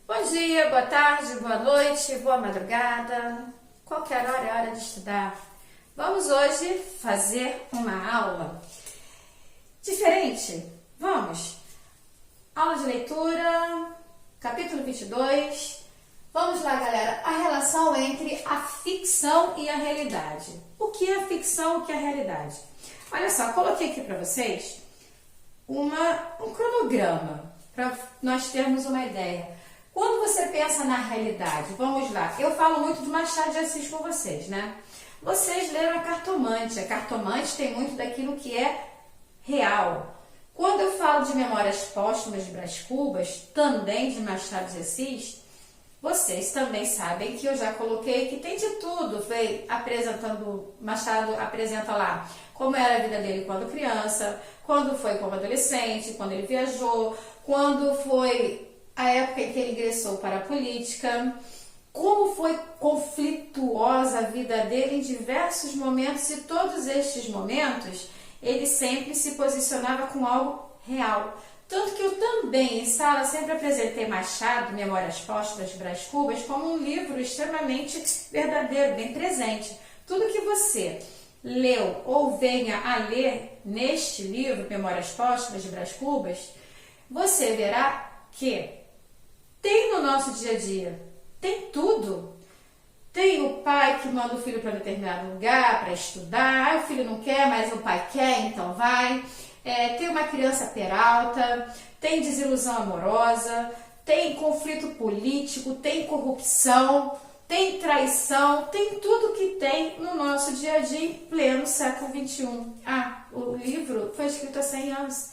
Bom dia, boa tarde, boa noite, boa madrugada. Qualquer hora é hora de estudar. Vamos hoje fazer uma aula diferente. Vamos. Aula de leitura, capítulo 22. Vamos lá, galera. A relação entre a ficção e a realidade. O que é a ficção e o que é a realidade? Olha só, coloquei aqui para vocês um cronograma para nós termos uma ideia. Quando você pensa na realidade, vamos lá, eu falo muito de Machado de Assis com vocês, né? Vocês leram a Cartomante. A Cartomante tem muito daquilo que é real. Quando eu falo de Memórias Póstumas de Brás Cubas, também de Machado de Assis, vocês também sabem que eu já coloquei que tem de tudo. Veio apresentando, Machado apresenta lá como era a vida dele quando criança, quando foi como adolescente, quando ele viajou, quando foi a época em que ele ingressou para a política, como foi conflituosa a vida dele em diversos momentos, e todos estes momentos ele sempre se posicionava com algo real. Tanto que eu também, em sala, sempre apresentei Machado, Memórias Póstumas de Brás Cubas, como um livro extremamente verdadeiro, bem presente. Tudo que você leu ou venha a ler neste livro, Memórias Póstumas de Brás Cubas, você verá que tem no nosso dia a dia, tem tudo. Tem o pai que manda o filho para determinado lugar para estudar, o filho não quer, mas o pai quer, então vai. Tem uma criança peralta, tem desilusão amorosa, tem conflito político, tem corrupção, tem traição, tem tudo que tem no nosso dia a dia em pleno século XXI. O livro foi escrito há 100 anos.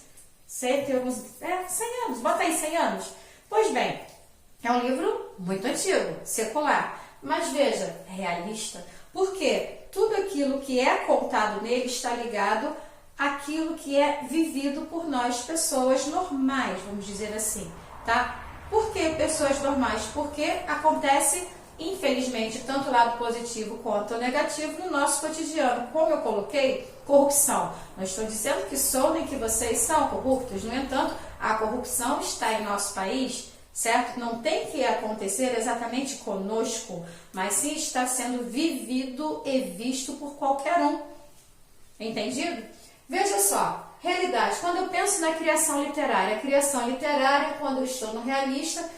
100 anos, bota aí 100 anos. Pois bem, é um livro muito antigo, secular, mas veja, realista, porque tudo aquilo que é contado nele está ligado àquilo que é vivido por nós, pessoas normais, vamos dizer assim, tá? Por que pessoas normais? Porque acontece, infelizmente, tanto o lado positivo quanto o negativo no nosso cotidiano. Como eu coloquei, corrupção. Não estou dizendo que sou nem que vocês são corruptos, no entanto, a corrupção está em nosso país, certo? Não tem que acontecer exatamente conosco, mas sim está sendo vivido e visto por qualquer um. Entendido? Veja só, realidade. Quando eu penso na criação literária, quando eu estou no realista,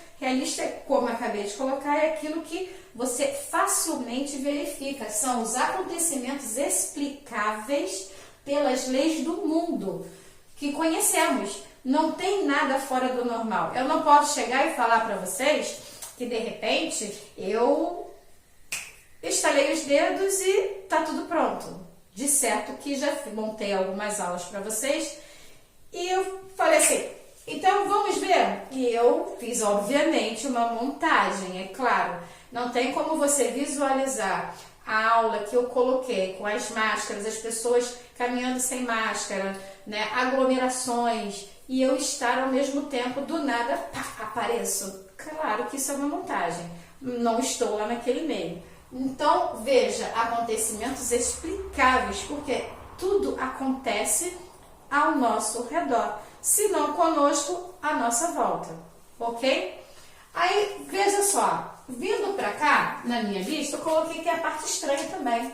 como eu acabei de colocar, é aquilo que você facilmente verifica. São os acontecimentos explicáveis pelas leis do mundo que conhecemos. Não tem nada fora do normal. Eu não posso chegar e falar para vocês que, de repente, eu estalei os dedos e tá tudo pronto. De certo que já montei algumas aulas para vocês e eu falei assim, então vamos ver? E eu fiz, obviamente, uma montagem, é claro. Não tem como você visualizar a aula que eu coloquei com as máscaras, as pessoas caminhando sem máscara, né, aglomerações, e eu estar ao mesmo tempo, do nada, apareço. Claro que isso é uma montagem, não estou lá naquele meio. Então, veja, acontecimentos explicáveis, porque tudo acontece ao nosso redor, se não conosco, à nossa volta, ok? Aí, veja só, vindo pra cá, na minha lista, eu coloquei que é a parte estranha também.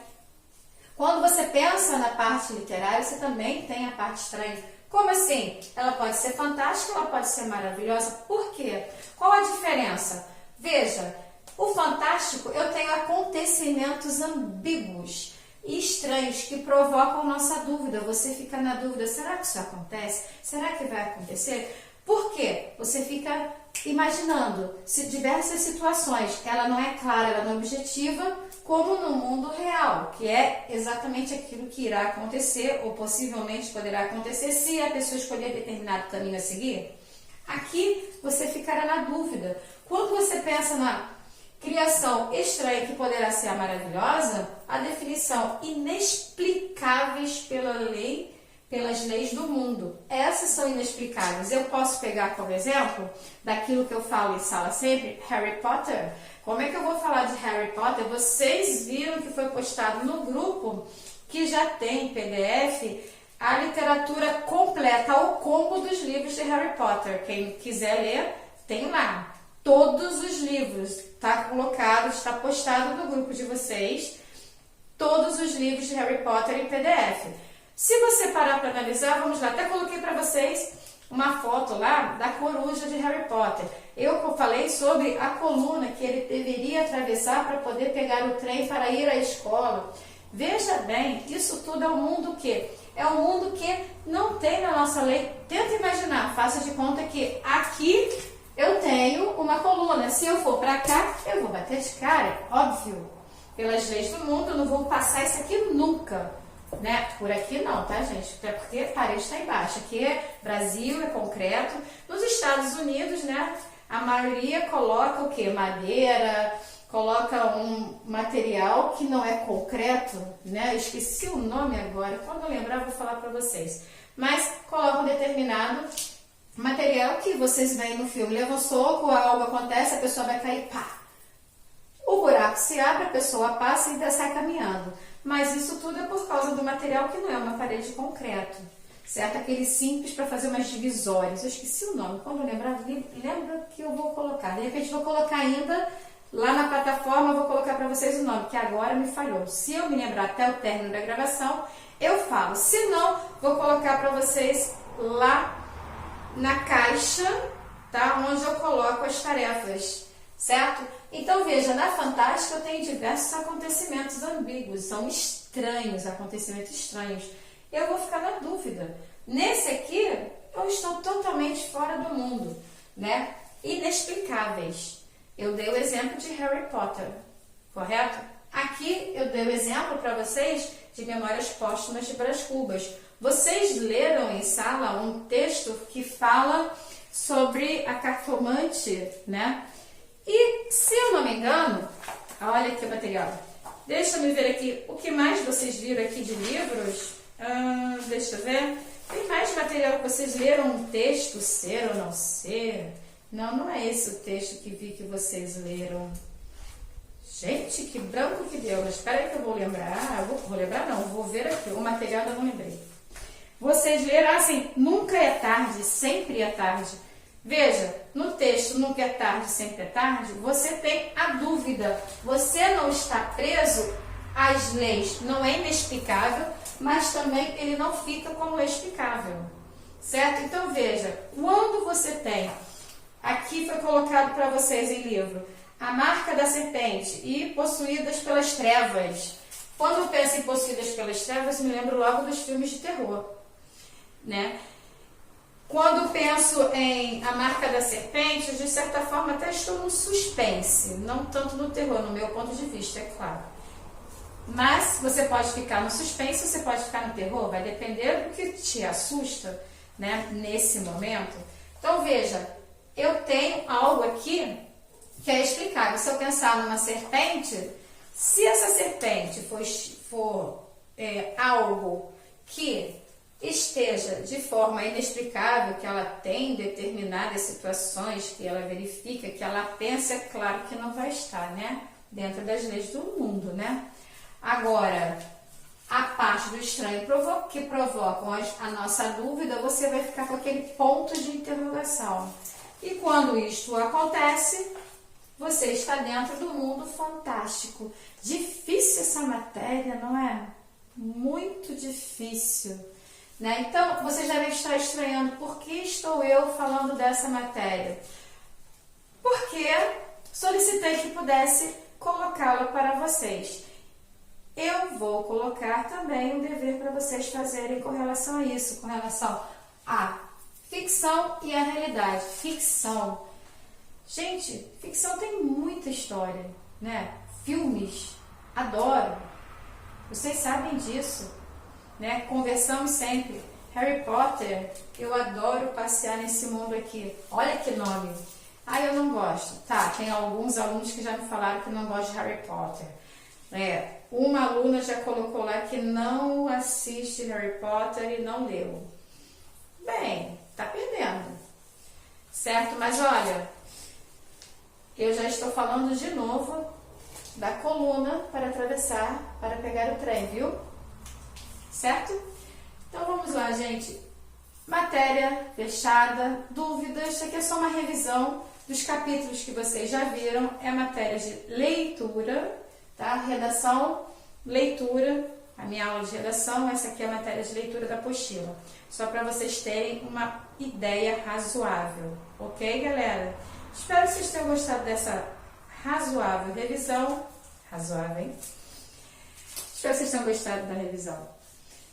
Quando você pensa na parte literária, você também tem a parte estranha. Como assim? Ela pode ser fantástica, ela pode ser maravilhosa. Por quê? Qual a diferença? Veja, o fantástico, eu tenho acontecimentos ambíguos e estranhos que provocam nossa dúvida. Você fica na dúvida, será que isso acontece? Será que vai acontecer? Por quê? Você fica imaginando diversas situações. Ela não é clara, ela não é objetiva, como no mundo real, que é exatamente aquilo que irá acontecer ou possivelmente poderá acontecer se a pessoa escolher determinado caminho a seguir. Aqui você ficará na dúvida. Quando você pensa na criação estranha que poderá ser a maravilhosa, a definição inexplicáveis pelas leis do mundo. Essas são inexplicáveis. Eu posso pegar como exemplo, daquilo que eu falo em sala sempre, Harry Potter. Como é que eu vou falar de Harry Potter? Vocês viram que foi postado no grupo, que já tem PDF, a literatura completa, o combo dos livros de Harry Potter. Quem quiser ler, tem lá. Todos os livros, está colocado, está postado no grupo de vocês, todos os livros de Harry Potter em PDF. Se você parar para analisar, vamos lá, até coloquei para vocês uma foto lá da coruja de Harry Potter. Eu falei sobre a coluna que ele deveria atravessar para poder pegar o trem para ir à escola. Veja bem, isso tudo é um mundo que é um mundo que não tem na nossa lei. Tenta imaginar, faça de conta que aqui eu tenho uma coluna. Se eu for para cá, eu vou bater de cara, óbvio. Pelas leis do mundo, eu não vou passar isso aqui nunca. Né? Por aqui não, tá, gente? Até porque a parede está embaixo. Aqui é Brasil, é concreto. Nos Estados Unidos, né? A maioria coloca o quê? Madeira, coloca um material que não é concreto, né? Eu esqueci o nome agora. Quando eu lembrar, eu vou falar para vocês. Mas coloca um determinado material que vocês veem no filme. Leva um soco, algo acontece, a pessoa vai cair, pá! O buraco se abre, a pessoa passa e ainda sai caminhando. Mas isso tudo é por causa do material que não é uma parede de concreto, certo? Aquele simples para fazer umas divisórias. Eu esqueci o nome. Quando eu lembrar, lembra que eu vou colocar. De repente vou colocar ainda lá na plataforma, eu vou colocar para vocês o nome, que agora me falhou. Se eu me lembrar até o término da gravação, eu falo. Se não, vou colocar para vocês lá na caixa, tá? Onde eu coloco as tarefas, certo? Então veja, na Fantástica eu tenho diversos acontecimentos ambíguos, são estranhos, acontecimentos estranhos. Eu vou ficar na dúvida. Nesse aqui, eu estou totalmente fora do mundo, né? Inexplicáveis. Eu dei o exemplo de Harry Potter, correto? Aqui eu dei o exemplo para vocês de Memórias Póstumas de Brás Cubas. Vocês leram em sala um texto que fala sobre a cartomante, né? E, se eu não me engano, olha aqui o material. Deixa eu ver aqui, o que mais vocês viram aqui de livros? Deixa eu ver. Tem mais material que vocês leram um texto, ser ou não ser? Não, não é esse o texto que vi que vocês leram. Gente, que branco que deu. Mas espera aí que eu vou lembrar. Vou lembrar não, vou ver aqui. O material eu não lembrei. Vocês leram assim, nunca é tarde, sempre é tarde. Veja, no texto Nunca é tarde, sempre é tarde, você tem a dúvida. Você não está preso às leis. Não é inexplicável, mas também ele não fica como explicável. Certo? Então veja, quando você tem, aqui foi colocado para vocês em livro, a marca da serpente e possuídas pelas trevas. Quando eu penso em possuídas pelas trevas, me lembro logo dos filmes de terror, né? Quando penso em a marca da serpente, de certa forma até estou no suspense, não tanto no terror, no meu ponto de vista, é claro. Mas você pode ficar no suspense, você pode ficar no terror, vai depender do que te assusta, né, nesse momento. Então veja, eu tenho algo aqui que é explicável. Se eu pensar numa serpente, se essa serpente for algo que esteja de forma inexplicável, que ela tem determinadas situações, que ela verifica, que ela pensa, é claro que não vai estar, né? Dentro das leis do mundo, né? Agora, a parte do estranho que provocam a nossa dúvida, você vai ficar com aquele ponto de interrogação. E quando isto acontece, você está dentro do mundo fantástico. Difícil essa matéria, não é? Muito difícil. Né? Então, vocês devem estar estranhando, por que estou eu falando dessa matéria? Porque solicitei que pudesse colocá-la para vocês. Eu vou colocar também um dever para vocês fazerem com relação a isso, com relação à ficção e à realidade. Ficção. Gente, ficção tem muita história, né? Filmes, adoro. Vocês sabem disso. Né? Conversamos sempre. Harry Potter, eu adoro passear nesse mundo aqui. Olha que nome. Eu não gosto. Tá, tem alguns alunos que já me falaram que não gostam de Harry Potter. Uma aluna já colocou lá que não assiste Harry Potter e não leu. Bem, tá perdendo. Certo? Mas olha, eu já estou falando de novo da coluna para atravessar, para pegar o trem, viu? Certo? Então vamos lá, gente. Matéria fechada, dúvidas, isso aqui é só uma revisão dos capítulos que vocês já viram, é matéria de leitura, tá? Redação, leitura, a minha aula de redação, essa aqui é a matéria de leitura da apostila, só para vocês terem uma ideia razoável, ok, galera? Espero que vocês tenham gostado dessa razoável revisão, razoável, hein? Espero que vocês tenham gostado da revisão,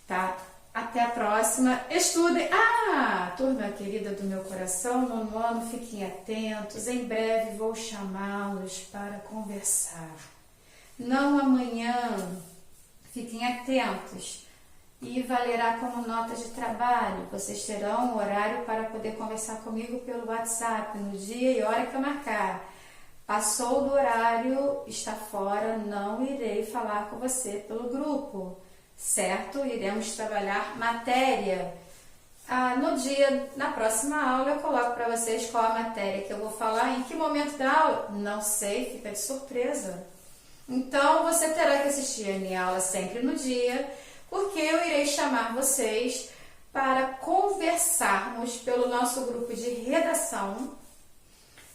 tá? Até a próxima. Estudem. Turma querida do meu coração, nono ano, fiquem atentos. Em breve vou chamá-los para conversar. Não amanhã. Fiquem atentos. E valerá como nota de trabalho. Vocês terão um horário para poder conversar comigo pelo WhatsApp no dia e hora que eu marcar. Passou do horário, está fora, não irei falar com você pelo grupo. Certo? Iremos trabalhar matéria. No dia, na próxima aula, eu coloco para vocês qual a matéria que eu vou falar, em que momento da aula. Não sei, fica de surpresa. Então, você terá que assistir a minha aula sempre no dia, porque eu irei chamar vocês para conversarmos pelo nosso grupo de redação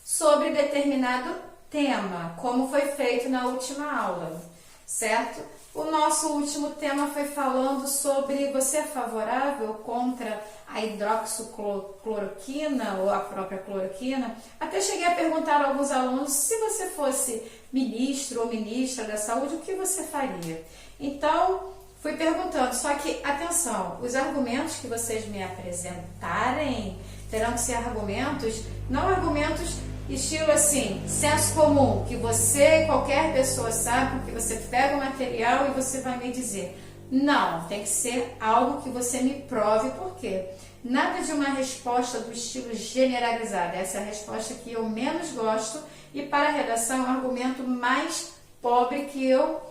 sobre determinado tema, como foi feito na última aula, certo? O nosso último tema foi falando sobre você é favorável contra a hidroxicloroquina ou a própria cloroquina. Até cheguei a perguntar a alguns alunos se você fosse ministro ou ministra da saúde, o que você faria? Então, fui perguntando, só que, atenção, os argumentos que vocês me apresentarem terão que ser argumentos, não argumentos estilo assim, senso comum, que você, qualquer pessoa sabe, porque você pega o material e você vai me dizer. Não, tem que ser algo que você me prove, por quê? Nada de uma resposta do estilo generalizado, essa é a resposta que eu menos gosto, e para a redação é um argumento mais pobre que eu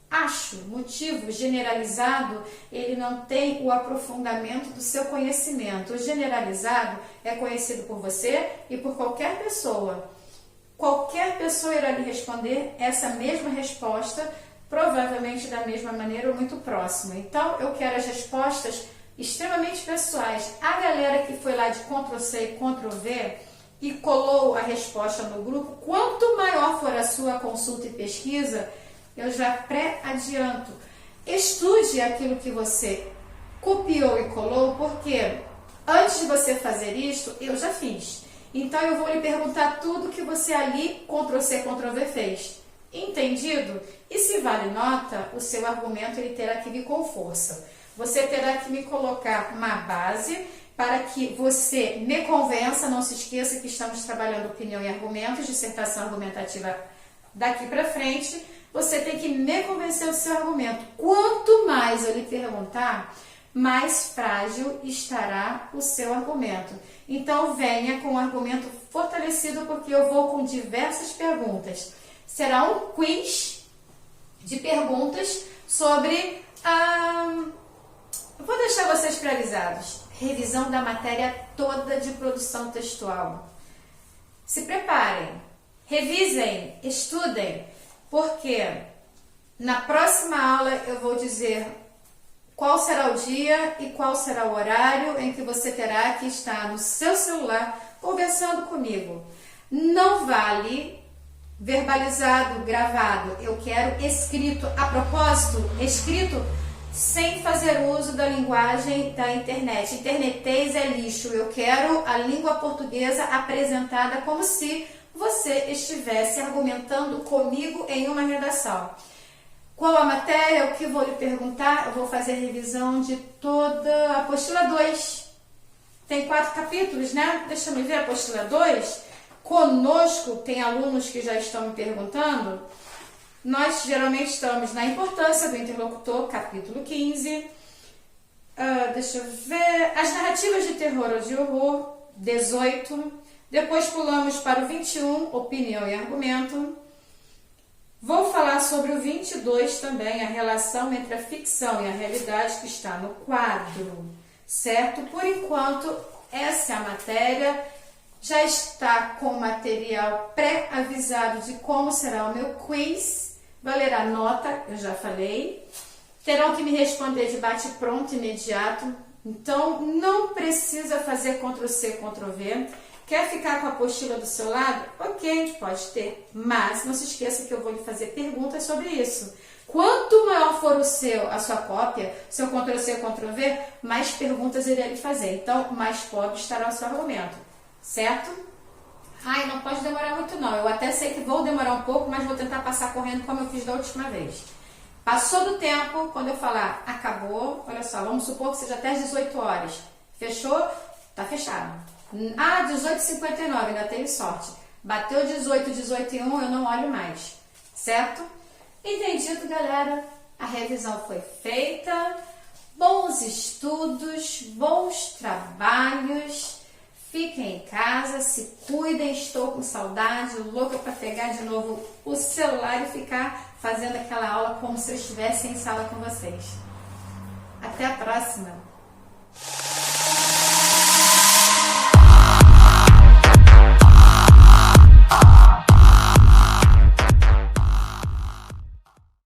acho. Motivo generalizado, ele não tem o aprofundamento do seu conhecimento. O generalizado é conhecido por você e por qualquer pessoa. Qualquer pessoa irá lhe responder essa mesma resposta, provavelmente da mesma maneira ou muito próxima. Então, eu quero as respostas extremamente pessoais. A galera que foi lá de Ctrl+C e Ctrl+V e colou a resposta no grupo, quanto maior for a sua consulta e pesquisa, eu já pré-adianto. Estude aquilo que você copiou e colou, porque antes de você fazer isto, eu já fiz. Então, eu vou lhe perguntar tudo que você ali, Ctrl+C, Ctrl+V fez. Entendido? E se vale nota, o seu argumento ele terá que vir com força. Você terá que me colocar uma base para que você me convença. Não se esqueça que estamos trabalhando opinião e argumentos, dissertação argumentativa daqui para frente. Você tem que me convencer do seu argumento. Quanto mais eu lhe perguntar, mais frágil estará o seu argumento. Então, venha com um argumento fortalecido, porque eu vou com diversas perguntas. Será um quiz de perguntas sobre vou deixar vocês priorizados. Revisão da matéria toda de produção textual. Se preparem, revisem, estudem, porque na próxima aula eu vou dizer qual será o dia e qual será o horário em que você terá que estar no seu celular conversando comigo. Não vale verbalizado, gravado. Eu quero escrito. A propósito, escrito sem fazer uso da linguagem da internet. Internetês é lixo. Eu quero a língua portuguesa apresentada como se você estivesse argumentando comigo em uma redação. Qual a matéria? O que vou lhe perguntar? Eu vou fazer revisão de toda a apostila 2. Tem 4 capítulos, né? Deixa eu ver a apostila 2. Conosco, tem alunos que já estão me perguntando. Nós geralmente estamos na importância do interlocutor, capítulo 15. Deixa eu ver. As narrativas de terror ou de horror, 18. Depois pulamos para o 21, opinião e argumento. Vou falar sobre o 22 também, a relação entre a ficção e a realidade, que está no quadro, certo? Por enquanto, essa é a matéria. Já está com o material pré-avisado de como será o meu quiz. Valerá nota, eu já falei. terão que me responder de bate-pronto imediato. Então, não precisa fazer Ctrl+C, Ctrl+V. Quer ficar com a apostila do seu lado? Ok, pode ter. Mas não se esqueça que eu vou lhe fazer perguntas sobre isso. Quanto maior for a sua cópia, seu Ctrl+C, Ctrl+V, mais perguntas irei lhe fazer. Então, mais pobre estará o seu argumento. Certo? Ai, não pode demorar muito não. Eu até sei que vou demorar um pouco, mas vou tentar passar correndo como eu fiz da última vez. Passou do tempo, quando eu falar acabou, olha só, vamos supor que seja até as 18 horas. Fechou? Tá fechado. 18h59, ainda tenho sorte. Bateu 18, 18h01, eu não olho mais. Certo? Entendido, galera? A revisão foi feita. Bons estudos, bons trabalhos. Fiquem em casa, se cuidem, estou com saudade, louca para pegar de novo o celular e ficar fazendo aquela aula como se eu estivesse em sala com vocês. Até a próxima!